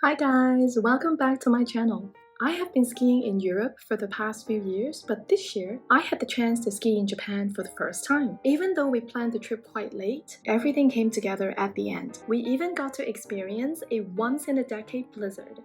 Hi guys, welcome back to my channel. I have been skiing in Europe for the past few years, but this year I had the chance to ski in Japan for the first time. Even though we planned the trip quite late, everything came together at the end. We even got to experience a once-in-a-decade blizzard.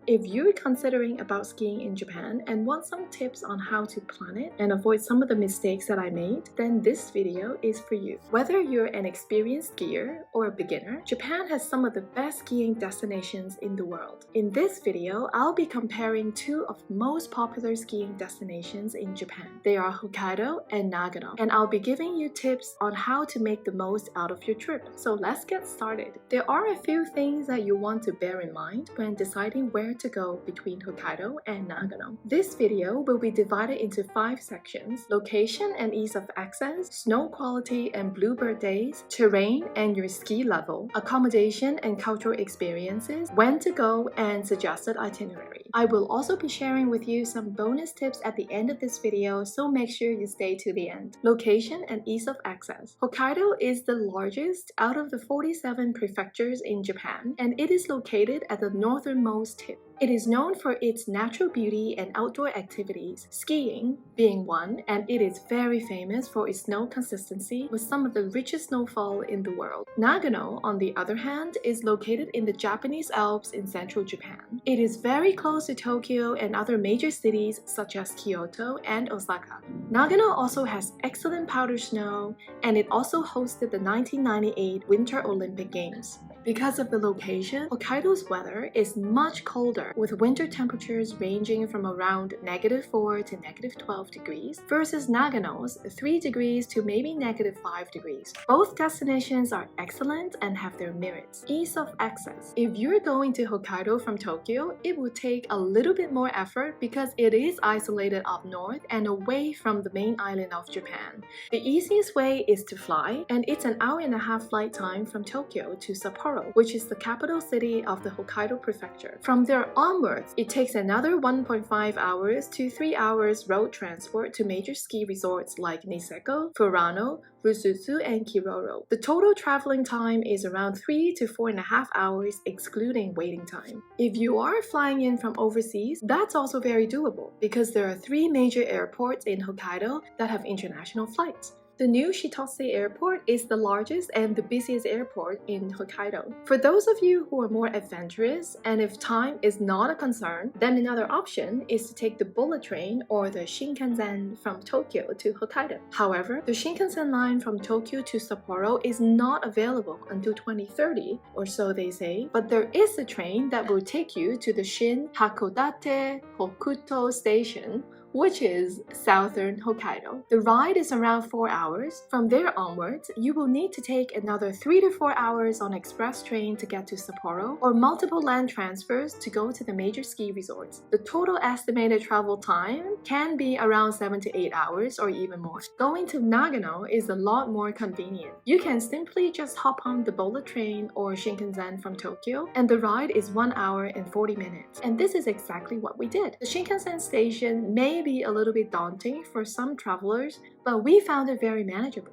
If you're considering about skiing in Japan and want some tips on how to plan it and avoid some of the mistakes that I made, then this video is for you. Whether you're an experienced skier or a beginner, Japan has some of the best skiing destinations in the world. In this video, I'll be comparing two of the most popular skiing destinations in Japan. They are Hokkaido and Nagano, and I'll be giving you tips on how to make the most out of your trip. So let's get started. There are a few things that you want to bear in mind when deciding where to go between Hokkaido and Nagano. This video will be divided into 5 sections: location and ease of access, snow quality and bluebird days, terrain and your ski level, accommodation and cultural experiences, when to go, and suggested itinerary. I will also be sharing with you some bonus tips at the end of this video, so make sure you stay to the end. Location and ease of access. Hokkaido is the largest out of the 47 prefectures in Japan, and it is located at the northernmost tip. It is known for its natural beauty and outdoor activities, skiing being one, and it is very famous for its snow consistency with some of the richest snowfall in the world. Nagano, on the other hand, is located in the Japanese Alps in central Japan. It is very close to Tokyo and other major cities such as Kyoto and Osaka. Nagano also has excellent powder snow, and it also hosted the 1998 Winter Olympic Games. Because of the location, Hokkaido's weather is much colder, with winter temperatures ranging from around -4 to -12 degrees versus Nagano's 3 degrees to maybe -5 degrees. Both destinations are excellent and have their merits. Ease of access. If you're going to Hokkaido from Tokyo, it will take a little bit more effort because it is isolated up north and away from the main island of Japan. The easiest way is to fly, and it's an hour-and-a-half flight time from Tokyo to Sapporo, which is the capital city of the Hokkaido prefecture. From there onwards, it takes another 1.5 hours to 3 hours road transport to major ski resorts like Niseko, Furano, Rusutsu, and Kiroro. The total traveling time is around 3 to 4.5 hours excluding waiting time. If you are flying in from overseas, that's also very doable because there are 3 major airports in Hokkaido that have international flights. The new Shitose Airport is the largest and the busiest airport in Hokkaido. For those of you who are more adventurous and if time is not a concern, then another option is to take the bullet train or the Shinkansen from Tokyo to Hokkaido. However, the Shinkansen line from Tokyo to Sapporo is not available until 2030, or so they say, but there is a train that will take you to the Shin Hakodate Hokuto station, which is southern Hokkaido. The ride is around 4 hours. From there onwards, you will need to take another 3 to 4 hours on express train to get to Sapporo, or multiple land transfers to go to the major ski resorts. The total estimated travel time can be around 7 to 8 hours or even more. Going to Nagano is a lot more convenient. You can simply just hop on the bullet train or Shinkansen from Tokyo, and the ride is 1 hour and 40 minutes. And this is exactly what we did. The Shinkansen station may be a little bit daunting for some travelers, but we found it very manageable.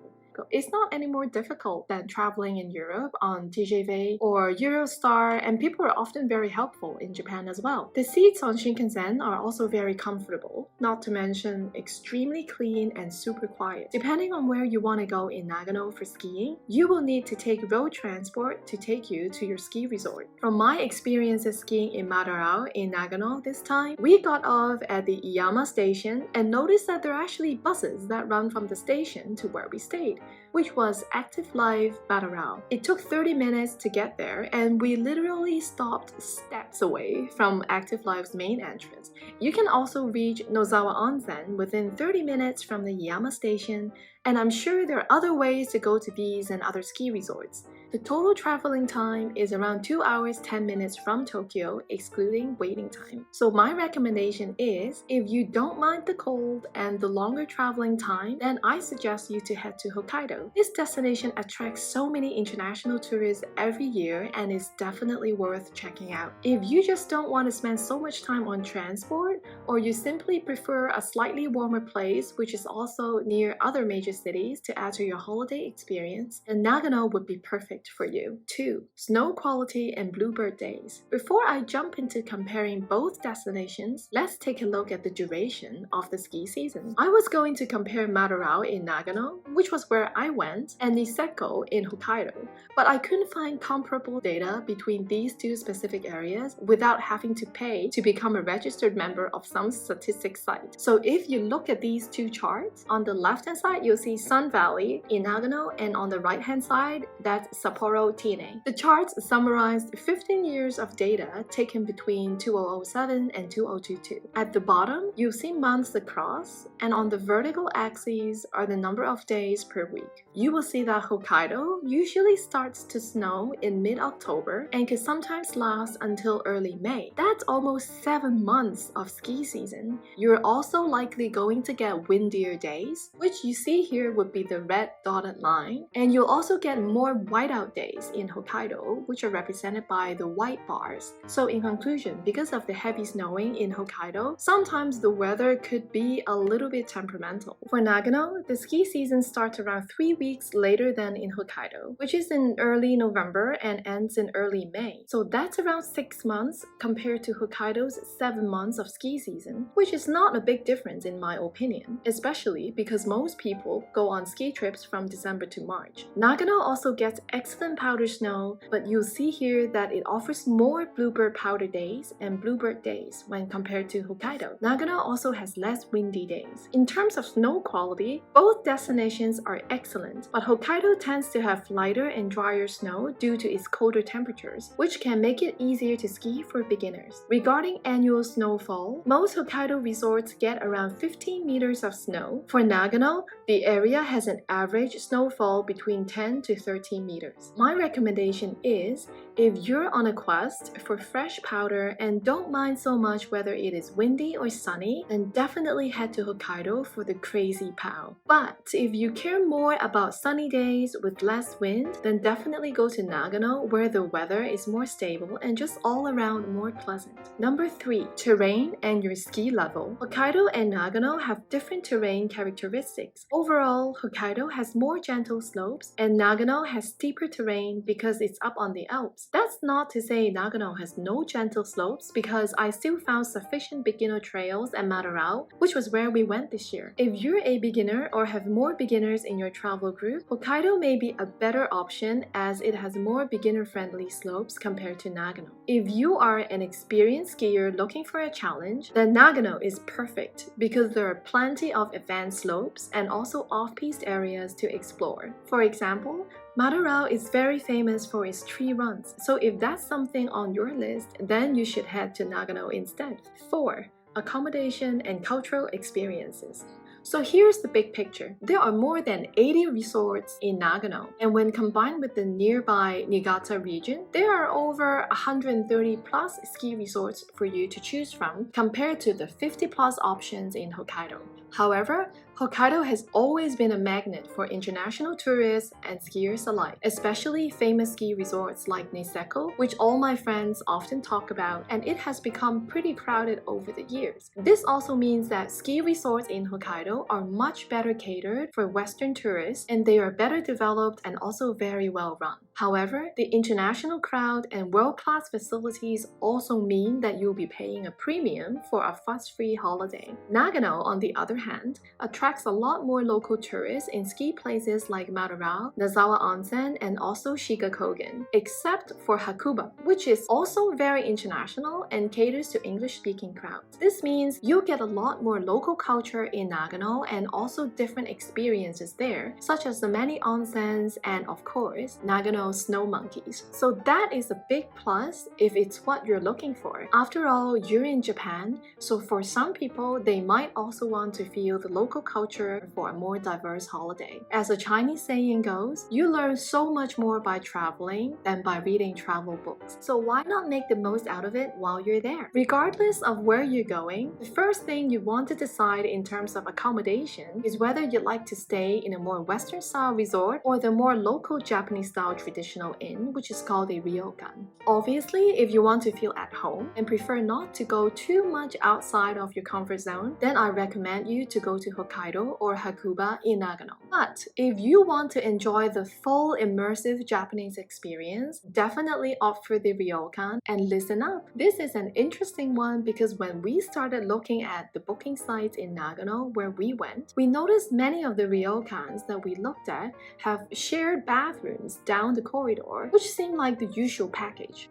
It's not any more difficult than traveling in Europe on TGV or Eurostar, and people are often very helpful in Japan as well. The seats on Shinkansen are also very comfortable, not to mention extremely clean and super quiet. Depending on where you want to go in Nagano for skiing, you will need to take road transport to take you to your ski resort. From my experiences skiing in Madarao in Nagano this time, we got off at the Iyama station and noticed that there are actually buses that run from the station to where we stayed, which was Active Life Madarao. It took 30 minutes to get there, and we literally stopped steps away from Active Life's main entrance. You can also reach Nozawa Onsen within 30 minutes from the Iyama station, and I'm sure there are other ways to go to these and other ski resorts. The total traveling time is around 2 hours 10 minutes from Tokyo, excluding waiting time. So my recommendation is, if you don't mind the cold and the longer traveling time, then I suggest you to head to Hokkaido. This destination attracts so many international tourists every year and is definitely worth checking out. If you just don't want to spend so much time on transport, or you simply prefer a slightly warmer place which is also near other major cities to add to your holiday experience, then Nagano would be perfect picked for you. 2. Snow quality and bluebird days. Before I jump into comparing both destinations, let's take a look at the duration of the ski season. I was going to compare Madarao in Nagano, which was where I went, and Niseko in Hokkaido, but I couldn't find comparable data between these two specific areas without having to pay to become a registered member of some statistics site. So if you look at these two charts, on the left hand side you'll see Sun Valley in Nagano, and on the right hand side that's Sapporo Tine. The charts summarized 15 years of data taken between 2007 and 2022. At the bottom you'll see months across, and on the vertical axes are the number of days per week. You will see that Hokkaido usually starts to snow in mid-October and can sometimes last until early May. That's almost 7 months of ski season. You're also likely going to get windier days, which you see here would be the red dotted line, and you'll also get more whiteout days in Hokkaido, which are represented by the white bars. So in conclusion, because of the heavy snowing in Hokkaido, sometimes the weather could be a little bit temperamental. For Nagano, the ski season starts around 3 weeks later than in Hokkaido, which is in early November and ends in early May. So that's around 6 months compared to Hokkaido's 7 months of ski season, which is not a big difference in my opinion, especially because most people go on ski trips from December to March. Nagano also gets excellent powder snow, but you'll see here that it offers more bluebird powder days and bluebird days when compared to Hokkaido. Nagano also has less windy days. In terms of snow quality, both destinations are excellent, but Hokkaido tends to have lighter and drier snow due to its colder temperatures, which can make it easier to ski for beginners. Regarding annual snowfall, most Hokkaido resorts get around 15 meters of snow. For Nagano, the area has an average snowfall between 10 to 13 meters. My recommendation is, if you're on a quest for fresh powder and don't mind so much whether it is windy or sunny, then definitely head to Hokkaido for the crazy pow. But if you care more about sunny days with less wind, then definitely go to Nagano, where the weather is more stable and just all around more pleasant. Number 3. Terrain and your ski level. Hokkaido and Nagano have different terrain characteristics. Overall, Hokkaido has more gentle slopes and Nagano has steeper terrain because it's up on the Alps. That's not to say Nagano has no gentle slopes, because I still found sufficient beginner trails at Madarao, which was where we went this year. If you're a beginner or have more beginners in your travel group, Hokkaido may be a better option as it has more beginner-friendly slopes compared to Nagano. If you are an experienced skier looking for a challenge, then Nagano is perfect because there are plenty of advanced slopes and also off-piste areas to explore. For example, Madarao is very famous for its tree runs, so if that's something on your list, then you should head to Nagano instead. 4. Accommodation and cultural experiences. So here's the big picture. There are more than 80 resorts in Nagano, and when combined with the nearby Niigata region, there are over 130 plus ski resorts for you to choose from compared to the 50 plus options in Hokkaido. However, Hokkaido has always been a magnet for international tourists and skiers alike, especially famous ski resorts like Niseko, which all my friends often talk about, and it has become pretty crowded over the years. This also means that ski resorts in Hokkaido are much better catered for Western tourists, and they are better developed and also very well run. However, the international crowd and world-class facilities also mean that you'll be paying a premium for a fuss-free holiday. Nagano, on the other hand, attracts a lot more local tourists in ski places like Madarao, Nazawa Onsen, and also Shigakogen, except for Hakuba, which is also very international and caters to English-speaking crowds. This means you'll get a lot more local culture in Nagano and also different experiences there, such as the many onsens and, of course, Nagano snow monkeys. So that is a big plus if it's what you're looking for. After all, you're in Japan, so for some people, they might also want to feel the local culture for a more diverse holiday. As a Chinese saying goes, you learn so much more by traveling than by reading travel books. So why not make the most out of it while you're there? Regardless of where you're going, the first thing you want to decide in terms of accommodation is whether you'd like to stay in a more Western style resort or the more local Japanese style tradition traditional inn, which is called a ryokan. Obviously, if you want to feel at home and prefer not to go too much outside of your comfort zone, then I recommend you to go to Hokkaido or Hakuba in Nagano. But if you want to enjoy the full immersive Japanese experience, definitely opt for the ryokan. And listen up, this is an interesting one because when we started looking at the booking sites in Nagano where we went, we noticed many of the ryokans that we looked at have shared bathrooms down the corridor, which seemed like the usual package.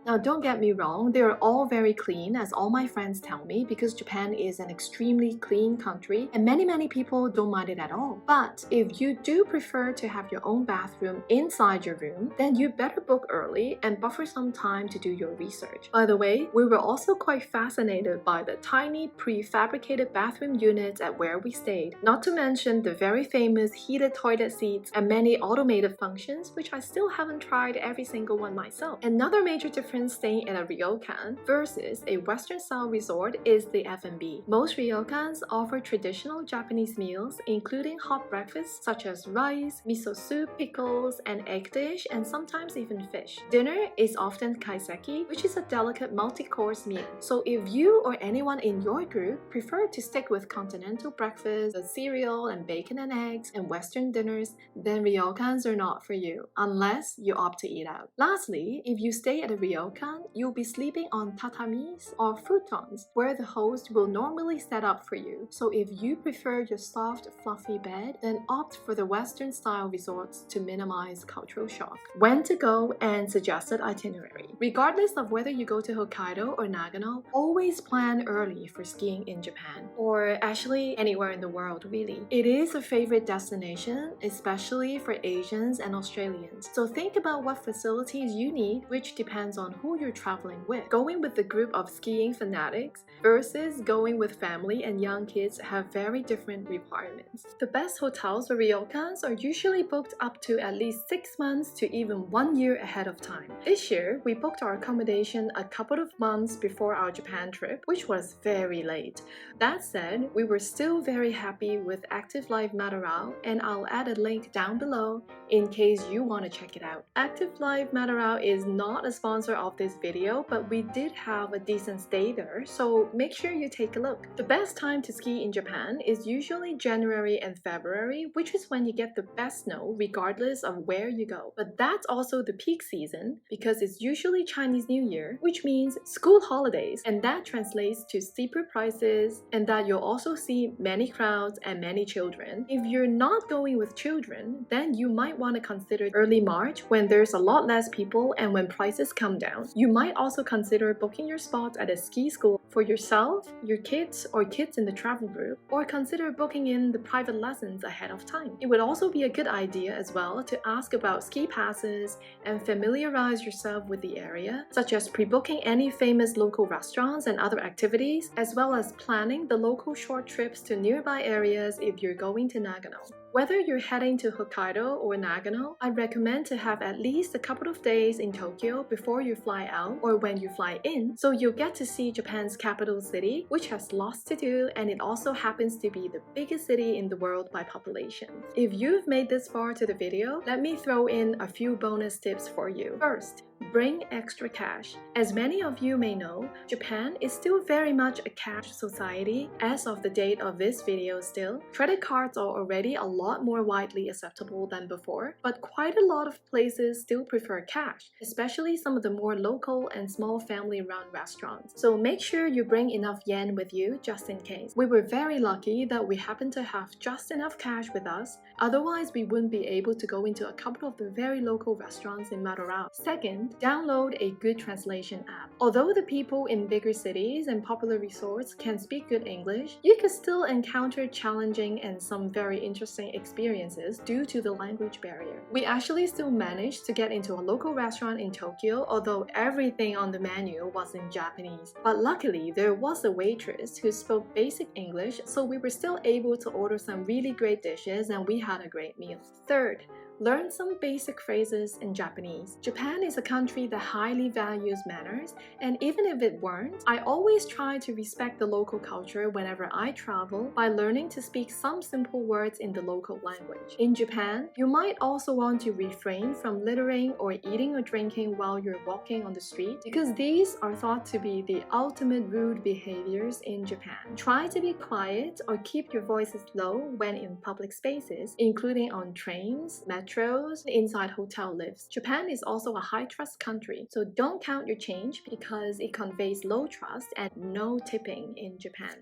Now, don't get me wrong, they are all very clean, as all my friends tell me, because Japan is an extremely clean country and many people don't mind it at all. But if you do prefer to have your own bathroom inside your room, then you better book early and buffer some time to do your research. By the way, we were also quite fascinated by the tiny prefabricated bathroom units at where we stayed, not to mention the very famous heated toilet seats and many automated functions, which I still haven't tried every single one myself. Another major difference staying in a ryokan versus a Western-style resort is the F&B. Most ryokans offer traditional Japanese meals, including hot breakfasts such as rice, miso soup, pickles, and egg dish, and sometimes even fish. Dinner is often kaiseki, which is a delicate multi-course meal. So if you or anyone in your group prefer to stick with continental breakfast, cereal and bacon and eggs, and Western dinners, then ryokans are not for you, unless you opt to eat out. Lastly, if you stay at a ryokan, you'll be sleeping on tatamis or futons, where the host will normally set up for you. So if you prefer your soft, fluffy bed, then opt for the Western-style resorts to minimize cultural shock. When to go and suggested itinerary. Regardless of whether you go to Hokkaido or Nagano, always plan early for skiing in Japan, or actually anywhere in the world really. It is a favorite destination, especially for Asians and Australians. So think about what facilities you need, which depends on who you're traveling with. Going with a group of skiing fanatics versus going with family and young kids have very different requirements. The best hotels or ryokans are usually booked up to at least 6 months to even 1 year ahead of time. This year, we booked our accommodation a couple of months before our Japan trip, which was very late. That said, we were still very happy with Active Life Matarao, and I'll add a link down below in case you want to check it out. Active Life Matarao is not a sponsor of this video, but we did have a decent stay there, so make sure you take a look. The best time to ski in Japan is usually January and February, which is when you get the best snow regardless of where you go. But that's also the peak season because it's usually Chinese New Year, which means school holidays, and that translates to steeper prices and that you'll also see many crowds and many children. If you're not going with children, then you might want to consider early March when there's a lot less people and when prices come down. You might also consider booking your spot at a ski school for yourself, your kids, or kids in the travel group, or consider booking in the private lessons ahead of time. It would also be a good idea as well to ask about ski passes and familiarize yourself with the area, such as pre-booking any famous local restaurants and other activities, as well as planning the local short trips to nearby areas if you're going to Nagano. Whether you're heading to Hokkaido or Nagano, I recommend to have at least a couple of days in Tokyo before you fly out or when you fly in, so you'll get to see Japan's capital city, which has lots to do, and it also happens to be the biggest city in the world by population. If you've made this far to the video, let me throw in a few bonus tips for you. First, bring extra cash. As many of you may know, Japan is still very much a cash society as of the date of this video still. Credit cards are already a lot more widely acceptable than before, but quite a lot of places still prefer cash, especially some of the more local and small family-run restaurants. So make sure you bring enough yen with you just in case. We were very lucky that we happened to have just enough cash with us, otherwise we wouldn't be able to go into a couple of the very local restaurants in Matarao. Second, download a good translation app. Although the people in bigger cities and popular resorts can speak good English, you can still encounter challenging and some very interesting experiences due to the language barrier. We actually still managed to get into a local restaurant in Tokyo, although everything on the menu was in Japanese. But luckily, there was a waitress who spoke basic English, so we were still able to order some really great dishes and we had a great meal. Third, Learn some basic phrases in Japanese. Japan is a country that highly values manners, and even if it weren't, I always try to respect the local culture whenever I travel by learning to speak some simple words in the local language. In Japan, you might also want to refrain from littering or eating or drinking while you're walking on the street because these are thought to be the ultimate rude behaviors in Japan. Try to be quiet or keep your voices low when in public spaces, including on trains, metros, and inside hotel lifts. Japan is also a high-trust country, so don't count your change because it conveys low trust and no tipping in Japan.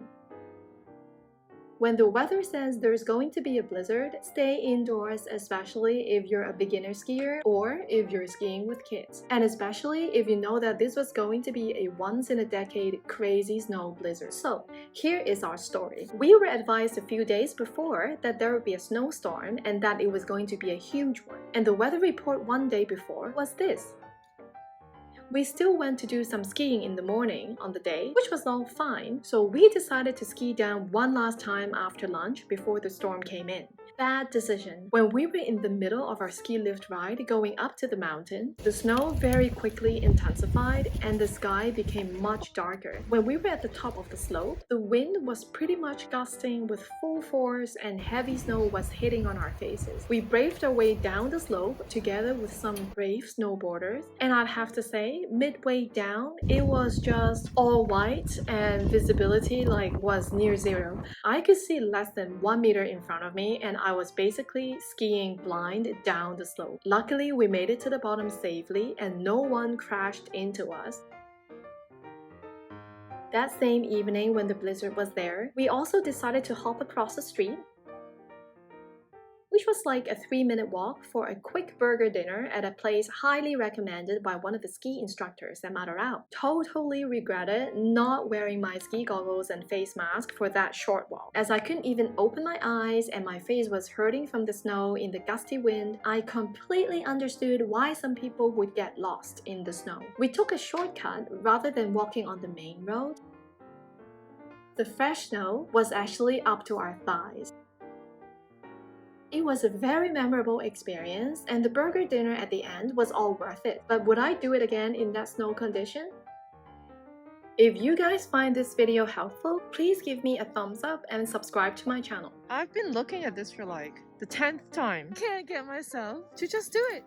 When the weather says there's going to be a blizzard, stay indoors, especially if you're a beginner skier or if you're skiing with kids. And especially if you know that this was going to be a once-in-a-decade crazy snow blizzard. So, here is our story. We were advised a few days before that there would be a snowstorm and that it was going to be a huge one. And the weather report one day before was this. We still went to do some skiing in the morning on the day, which was all fine, so we decided to ski down one last time after lunch before the storm came in. Bad decision. When we were in the middle of our ski lift ride going up to the mountain, the snow very quickly intensified and the sky became much darker. When we were at the top of the slope, the wind was pretty much gusting with full force and heavy snow was hitting on our faces. We braved our way down the slope together with some brave snowboarders, and I'd have to say, midway down, it was just all white and visibility was near zero. I could see less than 1 meter in front of me and I was basically skiing blind down the slope. Luckily, we made it to the bottom safely and no one crashed into us. That same evening when the blizzard was there, we also decided to hop across the street, which was like a 3-minute walk for a quick burger dinner at a place highly recommended by one of the ski instructors at Madarao. Totally regretted not wearing my ski goggles and face mask for that short walk. As I couldn't even open my eyes and my face was hurting from the snow in the gusty wind, I completely understood why some people would get lost in the snow. We took a shortcut rather than walking on the main road. The fresh snow was actually up to our thighs. It was a very memorable experience and the burger dinner at the end was all worth it. But would I do it again in that snow condition? If you guys find this video helpful, please give me a thumbs up and subscribe to my channel. I've been looking at this for like the 10th time. Can't get myself to just do it.